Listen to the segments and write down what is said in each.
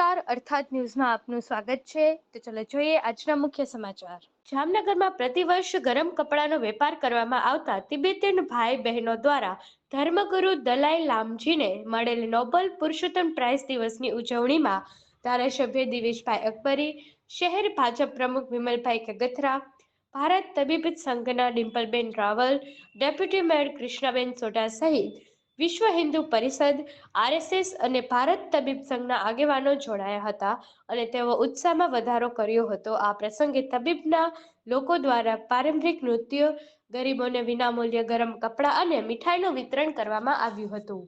નમસ્કાર અર્થાત ન્યૂઝમાં આપનું સ્વાગત છે। તો ચલો જોઈએ આજના મુખ્ય સમાચાર। જામનગરમાં પ્રતિવર્ષ ગરમ કપડાનો વેપાર કરવામાં આવતા તિબેટીયન ભાઈ બહેનો દ્વારા ધર્મગુરુ દલાઈ લામજીને મળેલ નોબેલ પુરુષોત્તમ પ્રાઇઝ દિવસની ઉજવણીમાં ધારાસભ્ય દિવેશભાઈ અકબરી, શહેર ભાજપ પ્રમુખ વિમલભાઈ કગથરા, ભારત તબીબ સંઘના ડિમ્પલબેન રાવલ, ડેપ્યુટી મેયર કૃષ્ણાબેન સોઢા સહિત વિશ્વ હિન્દુ પરિષદ, આરએસએસ અને ભારત તબીબ સંઘના આગેવાનો જોડાયા હતા અને તેઓ ઉત્સાહમાં વધારો કર્યો હતો। આ પ્રસંગે તબીબના લોકો દ્વારા પારંપરિક નૃત્યો, ગરીબોને વિનામૂલ્ય ગરમ કપડાં અને મીઠાઈનું વિતરણ કરવામાં આવ્યું હતું।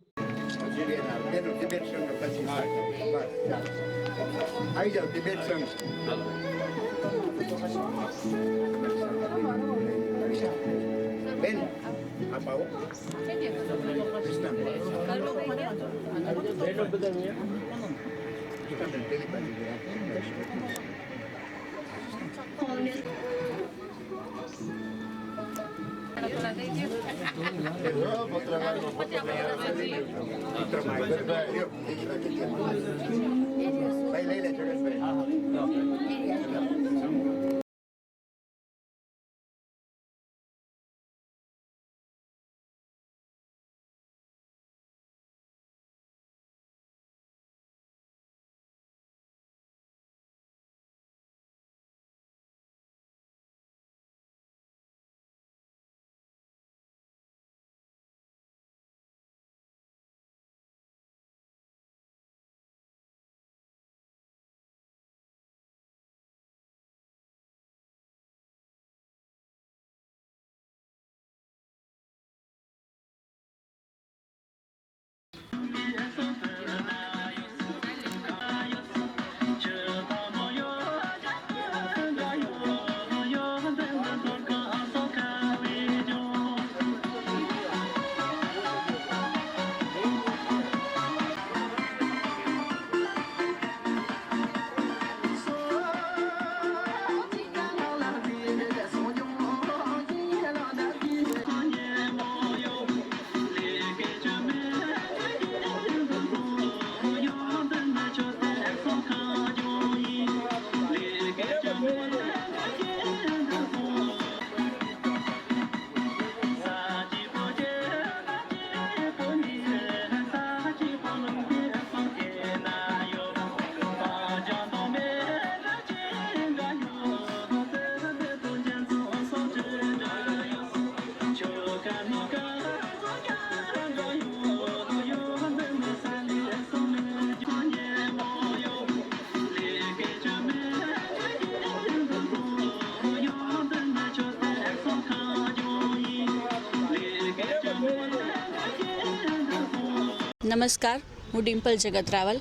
નમસ્કાર, હું ડિમ્પલ જગત રાવલ।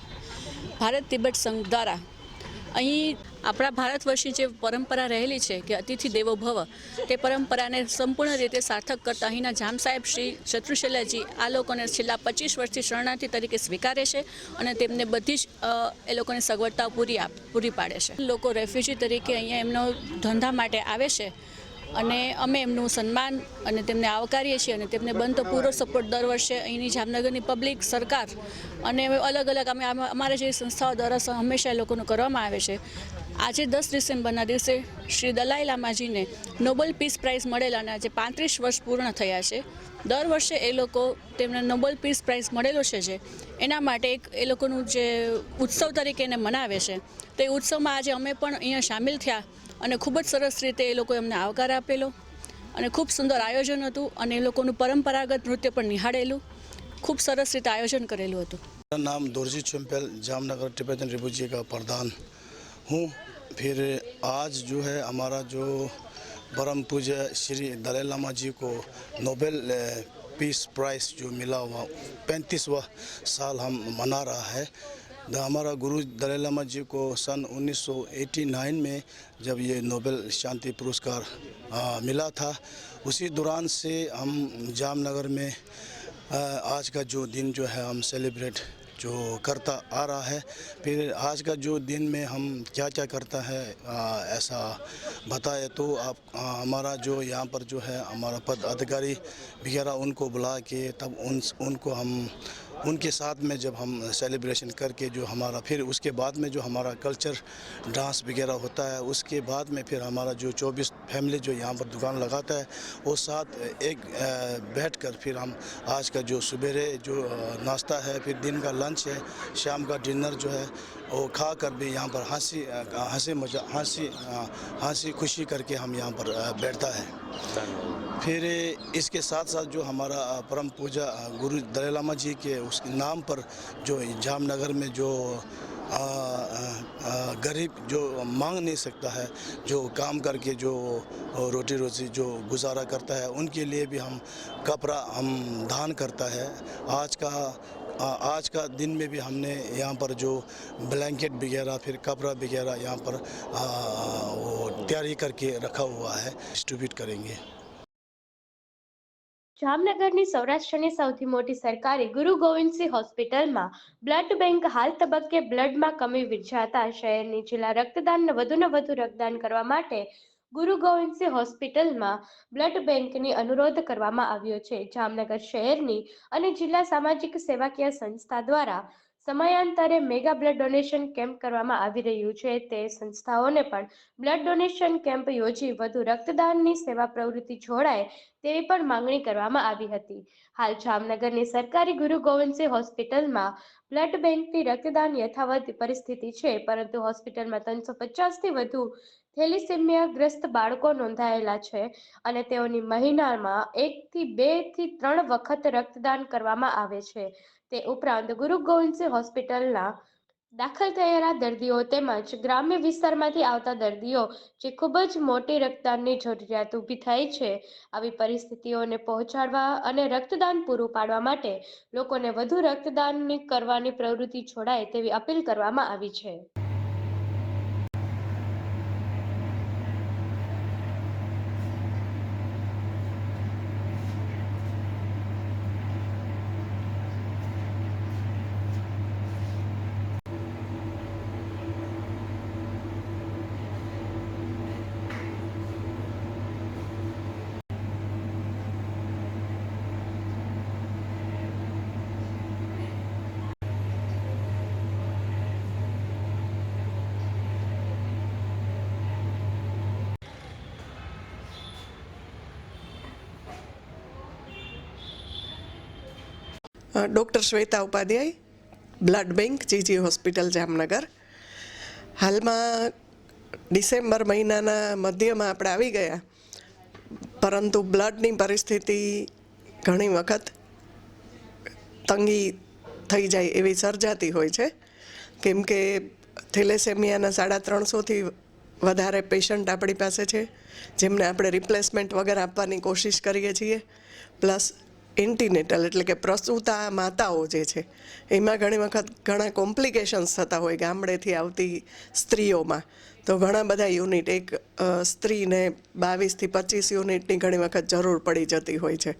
ભારત તિબેટ સંઘ દ્વારા અહીં આપણા ભારત વર્ષની જે પરંપરા રહેલી છે કે અતિથિ દેવો ભવ, તે પરંપરાને સંપૂર્ણ રીતે સાર્થક કરતા અહીંના જામ સાહેબ શ્રી શત્રુશૈલાજી આ લોકોને છેલ્લા 25 વર્ષથી શરણાર્થી તરીકે સ્વીકારે છે અને તેમને બધી જ એ લોકોની સગવડતાઓ પૂરી પાડે છે। લોકો રેફ્યુજી તરીકે અહીંયા એમનો ધંધા માટે આવે છે અને અમે એમનું સન્માન અને તેમને આવકારીએ છીએ અને તેમને બનતો પૂરો સપોર્ટ દર વર્ષે અહીંની જામનગરની પબ્લિક, સરકાર અને અલગ અલગ અમારા જેવી સંસ્થાઓ દ્વારા હંમેશા એ લોકોનું કરવામાં આવે છે। આજે 10 ડિસેમ્બરના દિવસે શ્રી દલાઈ લામાજીને નોબેલ પીસ પ્રાઇઝ મળેલા અને આજે 35 વર્ષ પૂર્ણ થયા છે। દર વર્ષે એ લોકો તેમને નોબેલ પીસ પ્રાઇઝ મળેલો છે જે એના માટે એક એ લોકોનું જે ઉત્સવ તરીકે એને મનાવે છે, તે ઉત્સવમાં આજે અમે પણ અહીંયા સામેલ થયા અને ખૂબ જ સરસ રીતે એ લોકો એમને આવકાર આપેલો અને ખૂબ સુંદર આયોજન હતું અને એ લોકોનું પરંપરાગત નૃત્ય પણ નિહાળેલું, खूब सरस रीते आयोजन करेलू हतुं। मेरा नाम दोरजी चुम्पेल जामनगर टिबेटन रिफ्यूजी का प्रधान हूँ। फिर आज जो है हमारा जो परम पूज्य श्री दलाई लामा जी को नोबेल पीस प्राइज़ जो मिला हुआ 35वां साल हम मना रहा है। हमारा गुरु दलाई लामा जी को सन 1989 में जब ये नोबेल शांति पुरस्कार मिला था, उसी दौरान से हम जामनगर में आज का जो दिन जो है हम सेलिब्रेट जो करता आ रहा है। फिर आज का जो दिन में हम क्या क्या करता है ऐसा बताए तो आप हमारा जो यहाँ पर जो है हमारा पद अधिकारी वगैरह उनको बुला के तब उनको हम उनके साथ में जब हम सेलिब्रेशन करके जो हमारा फिर उसके बाद में जो हमारा कल्चर डांस वगैरह होता है, उसके बाद में फिर हमारा जो 24 फैमिली जो यहाँ पर दुकान लगाता है वो साथ एक बैठकर फिर हम आज का जो सवेरे जो नाश्ता है, फिर दिन का लंच है, शाम का डिनर जो है वो खा कर भी यहाँ पर हंसी खुशी करके हम यहाँ पर बैठता है। फिर इसके साथ साथ जो हमारा परम पूजा गुरु दलाई लामा जी के उसके नाम पर जो जामनगर में जो गरीब जो मांग नहीं सकता है, जो काम करके जो रोटी रोजी जो गुजारा करता है, उनके लिए भी हम कपड़ा हम दान करता है। आज का दिन में भी हमने यहाँ पर जो ब्लैंकेट वगैरह फिर कपड़ा वगैरह यहाँ पर वो तैयारी करके रखा हुआ है, डिस्ट्रीब्यूट करेंगे। જામનગરની સૌરાષ્ટ્રની સૌથી મોટી સરકારી ગુરુ ગોવિંદસિંહ હોસ્પિટલમાં બ્લડ બેંક હાલ તબક્કે બ્લડમાં કમી વિર્જાતા શહેરની જિલ્લા રક્તદાન વધુને વધુ રક્તદાન કરવા માટે ગુરુ ગોવિંદસિંહ હોસ્પિટલમાં બ્લડ બેંકની અનુરોધ કરવામાં આવ્યો છે. જામનગર શહેરની અને જિલ્લા સામાજિક સેવાકીય સંસ્થા દ્વારા સમયાંતરે મેગા બ્લડ ડોનેશન કેમ્પ કરવામાં આવી રહ્યું છે. તે સંસ્થાઓને પણ બ્લડ ડોનેશન કેમ્પ યોજી વધુ રક્તદાનની સેવા પ્રવૃત્તિ જોડાય તેવી પણ માંગણી કરવામાં આવી હતી. હાલ જામનગરની સરકારી ગુરુ ગોવિંદસિંહ હોસ્પિટલમાં બ્લડ બેંકની રક્તદાન યથાવત પરિસ્થિતિ છે, પરંતુ હોસ્પિટલમાં 350થી વધુ થેલિસેમિયાગ્રસ્ત બાળકો નોંધાયેલા છે અને તેઓની મહિનામાં 1 થી 2 થી 3 વખત રક્તદાન કરવામાં આવે છે. તે ઉપરાંત ગુરુ ગોવિંદસિંહ હોસ્પિટલના દાખલ થયેલા દર્દીઓ તેમજ ગ્રામ્ય વિસ્તારમાંથી આવતા દર્દીઓ જે ખૂબ જ મોટી રક્તદાનની જરૂરિયાત ઊભી થઈ છે, આવી પરિસ્થિતિઓને પહોંચાડવા અને રક્તદાન પૂરું પાડવા માટે લોકોને વધુ રક્તદાન કરવાની પ્રવૃત્તિ જોડાય તેવી અપીલ કરવામાં આવી છે. Doctor Shweta Upadhyay, blood bank, GG hospital, Jamnagar. હાલમાં ડિસેમ્બર મહિનાના મધ્યમાં આપણે આવી ગયા, પરંતુ બ્લડની પરિસ્થિતિ ઘણી વખત તંગી થઈ જાય એવી સર્જાતી હોય છે, કેમ કે થેલેસેમિયાના 350થી વધારે પેશન્ટ આપણી પાસે છે, જેમને આપણે રિપ્લેસમેન્ટ વગર આપવાની કોશિશ કરીએ છીએ. પ્લસ એન્ટીનેટલ એટલે કે પ્રસૂતા માતાઓ જે છે એમાં ઘણી વખત ઘણા કોમ્પ્લિકેશન્સ થતા હોય ગામડેથી આવતી સ્ત્રીઓમાં. તો ઘણા બધા યુનિટ, એક સ્ત્રીને 22થી 25 યુનિટની ઘણી વખત જરૂર પડી જતી હોય છે.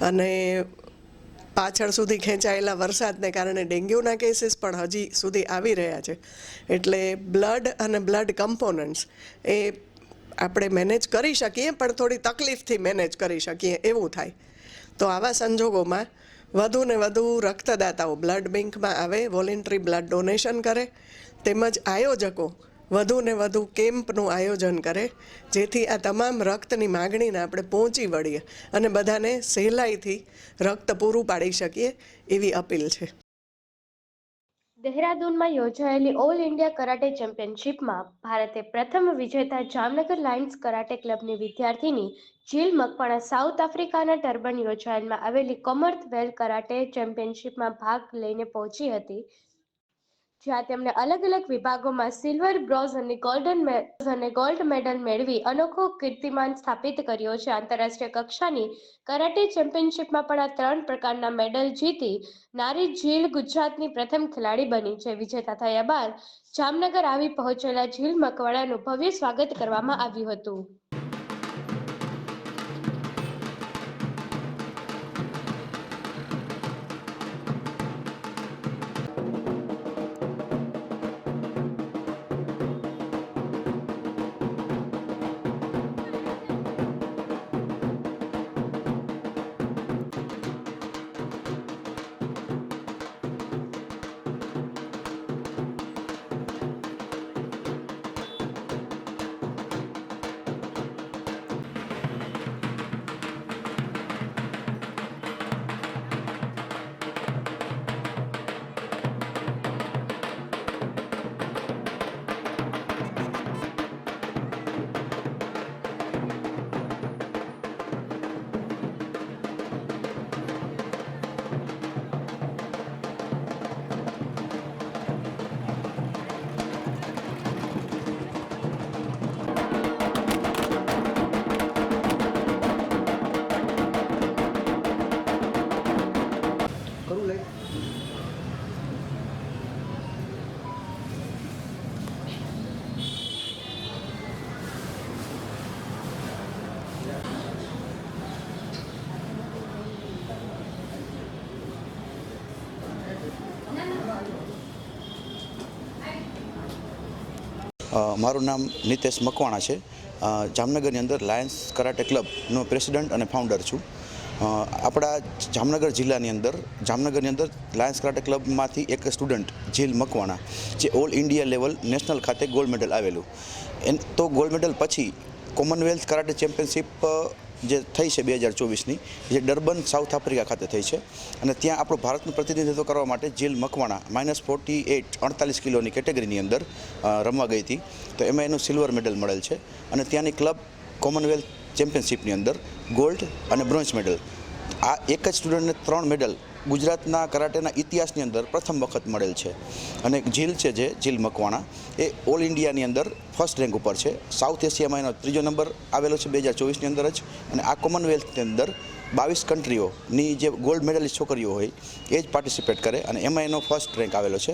અને પાછળ સુધી ખેંચાયેલા વરસાદને કારણે ડેન્ગ્યુના કેસીસ પણ હજી સુધી આવી રહ્યા છે. એટલે બ્લડ અને બ્લડ કમ્પોનન્ટ્સ એ આપણે મેનેજ કરી શકીએ, પણ થોડી તકલીફથી મેનેજ કરી શકીએ એવું થાય. તો આવા સંજોગોમાં વધુને વધુ રક્તદાતાઓ બ્લડ બેંકમાં આવે, વોલેન્ટરી બ્લડ ડોનેશન કરે, તેમજ આયોજકો વધુને વધુ કેમ્પનું આયોજન કરે, જેથી આ તમામ રક્તની માગણીને આપણે પહોંચી વળીએ અને બધાને સહેલાઈથી રક્ત પૂરું પાડી શકીએ એવી અપીલ છે. દહેરાદૂનમાં યોજાયેલી ઓલ ઇન્ડિયા કરાટે ચેમ્પિયનશિપમાં ભારતે પ્રથમ વિજેતા જામનગર લાયન્સ કરાટે ક્લબની વિદ્યાર્થીની જીલ મકવાણા સાઉથ આફ્રિકાના ટર્બન યોજનામાં આવેલી કોમનવેલ્થ કરાટે ચેમ્પિયનશિપમાં ભાગ લઈને પહોંચી હતી, જ્યાં તેમણે અલગ અલગ વિભાગોમાં સિલ્વર, બ્રોન્ઝ અને ગોલ્ડ મેડલ મેળવી અનોખો કીર્તિમાન સ્થાપિત કર્યો છે. આંતરરાષ્ટ્રીય કક્ષાની કરાટે ચેમ્પિયનશિપમાં પણ આ 3 પ્રકારના મેડલ જીતી નારી જીલ ગુજરાતની પ્રથમ ખેલાડી બની છે. વિજેતા થયા બાદ જામનગર આવી પહોંચેલા જીલ મકવાણાનું ભવ્ય સ્વાગત કરવામાં આવ્યું હતું. મારું નામ નિતેશ મકવાણા છે. જામનગરની અંદર લાયન્સ કરાટે ક્લબનો પ્રેસિડન્ટ અને ફાઉન્ડર છું. આપણા જામનગર જિલ્લાની અંદર લાયન્સ કરાટે ક્લબમાંથી એક સ્ટુડન્ટ જીલ મકવાણા, જે ઓલ ઇન્ડિયા લેવલ નેશનલ ખાતે ગોલ્ડ મેડલ આવેલું. તો ગોલ્ડ મેડલ પછી કોમનવેલ્થ કરાટે ચેમ્પિયનશિપ જે થઈ છે 2024ની, જે ડર્બન સાઉથ આફ્રિકા ખાતે થઈ છે, અને ત્યાં આપણું ભારતનું પ્રતિનિધિત્વ કરવા માટે જીલ મકવાણા -48 કિલોની કેટેગરીની અંદર રમવા ગઈ હતી. તો એમાં એનું સિલ્વર મેડલ મળેલ છે, અને ત્યાંની ક્લબ કોમનવેલ્થ ચેમ્પિયનશિપની અંદર ગોલ્ડ અને બ્રોન્ઝ મેડલ, આ એક જ સ્ટુડન્ટને 3 મેડલ ગુજરાતના કરાટેના ઇતિહાસની અંદર પ્રથમ વખત મળેલ છે. અને જીલ છે, જે જીલ મકવાણા, એ ઓલ ઇન્ડિયાની અંદર ફર્સ્ટ રેન્ક ઉપર છે. સાઉથ એશિયામાં એનો 3જો નંબર આવેલો છે 2024ની અંદર જ. અને આ કોમનવેલ્થની અંદર 22 કન્ટ્રીઓની જે ગોલ્ડ મેડલિસ્ટ છોકરીઓ હોય એ જ પાર્ટિસિપેટ કરે, અને એમાં એનો ફર્સ્ટ રેન્ક આવેલો છે.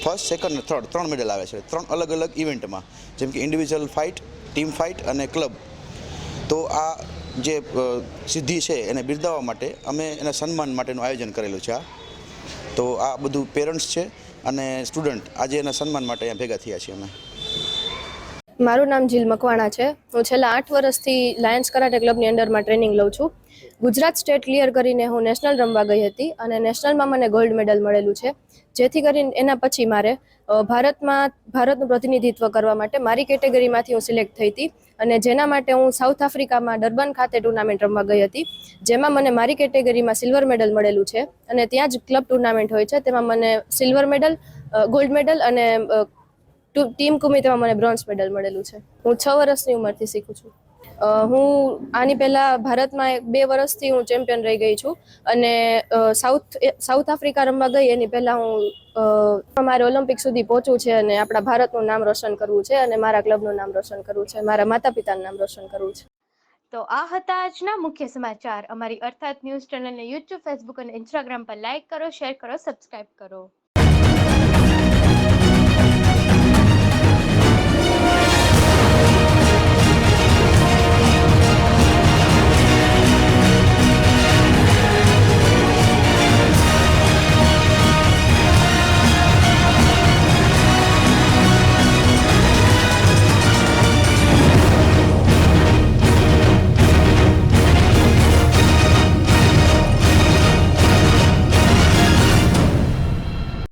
ફર્સ્ટ, સેકન્ડ અને થર્ડ 3 મેડલ આવે છે 3 અલગ અલગ ઇવેન્ટમાં, જેમ કે ઇન્ડિવિજ્યુઅલ ફાઇટ, ટીમ ફાઇટ અને ક્લબ. તો આ જે સિદ્ધિ છે એને બિરદાવવા માટે અમે એના સન્માન માટેનું આયોજન કરેલું છે. તો આ બધું પેરેન્ટ્સ છે અને સ્ટુડન્ટ આજે એના સન્માન માટે અહીંયા ભેગા થયા છીએ અમે. મારું નામ જીલ મકવાણા છે. હું છેલ્લા 8 વર્ષથી લાયન્સ કરાટે ક્લબની અંડરમાં ટ્રેનિંગ લઉં છું. ગુજરાત સ્ટેટ ક્લિયર કરીને હું નેશનલ રમવા ગઈ હતી, અને નેશનલમાં મને ગોલ્ડ મેડલ મળેલું છે. જેથી કરીને એના પછી મારે ભારતનું પ્રતિનિધિત્વ કરવા માટે મારી કેટેગરીમાંથી હું સિલેક્ટ થઈ હતી, અને જેના માટે હું સાઉથ આફ્રિકામાં ડર્બન ખાતે ટુર્નામેન્ટ રમવા ગઈ હતી, જેમાં મને મારી કેટેગરીમાં સિલ્વર મેડલ મળેલું છે. અને ત્યાં જ ક્લબ ટુર્નામેન્ટ હોય છે, તેમાં મને સિલ્વર મેડલ, ગોલ્ડ મેડલ અને ટીમ કુમી તેમાં મને બ્રોન્ઝ મેડલ મળેલું છે. હું 6 વર્ષની ઉંમરથી શીખું છું. હું આની પહેલાં ભારતમાં 2 વર્ષથી હું ચેમ્પિયન રહી ગઈ છું, અને સાઉથ આફ્રિકા રમવા ગઈ એની પહેલાં હું મારે ઓલિમ્પિક સુધી પહોંચવું છે, અને આપણા ભારતનું નામ રોશન કરવું છે, અને મારા ક્લબનું નામ રોશન કરવું છે, મારા માતા પિતાનું નામ રોશન કરવું છે. તો આ હતા આજના મુખ્ય સમાચાર. અમારી અર્થાત ન્યૂઝ ચેનલને YouTube, Facebook અને Instagram પર લાઇક કરો, શેર કરો, સબસ્ક્રાઇબ કરો.